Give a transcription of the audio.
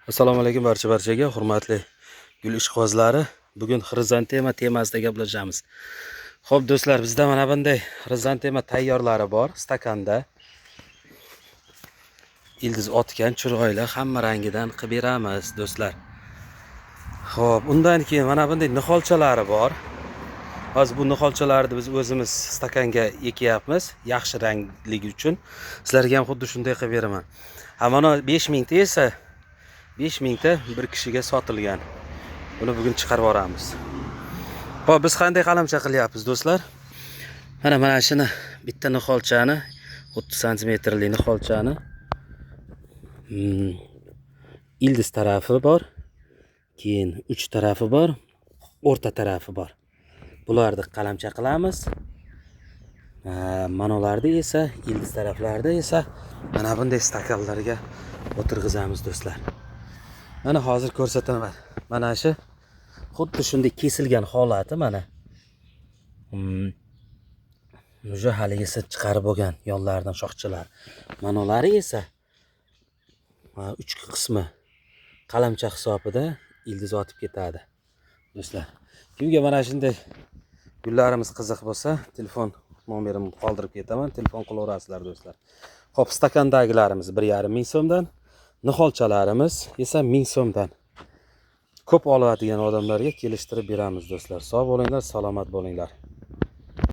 Assalomu alaykum barchaga, hurmatli gul ishqibozlari. Bugun xrizantema temasida gaplashamiz. Xo'p do'stlar, bizda mana bunday xrizantema tayyorlari bor, stakanda. Ildiz otgan, chiroyli, hamma rangidan qilib beramiz do'stlar. Xo'p, undan keyin mana bunday niholchalari bor. Hozir bu niholchalarni biz o'zimiz stakanga ekyapmiz, yaxshi rangligi uchun. Sizlarga ham xuddi shunday qilib beraman. Ha, mana 5000 ta esa 5000 ta bir kishiga sotilgan. Buni bugun chiqarib yuboramiz. Xo'p, biz qanday qalamcha qilyapmiz do'stlar? Mana shuni bitta niholchani 30 santimetrli niholchani ildiz tarafi bor, keyin uch tarafi bor, o'rta tarafi bor. Bularni qalamcha qilamiz. Manolarda esa ildiz taraflarda esa mana bunday stakanlarga o'tirg'izamiz do'stlar. Mana hozir ko'rsataman. Mana shu xuddi shunday kesilgan holati mana. Уже haligisi chiqarib bo'lgan yonlaridan shoxchalar. Manolari esa uch qismi qalamcha hisobida ildiz otib ketadi. Do'stlar, kimga mana shunday gullarimiz qiziq bo'lsa, telefon nomerimni qoldirib ketaman, telefon qilaverasizlar do'stlar. Xo'p, stakandagilarimiz 1,5 so'mdan, niholchalarimiz esa 1000 so'mdan. Ko'p oladigan odamlarga kelishtirib beramiz do'stlar. Sog' bo'linglar, salomat bo'linglar.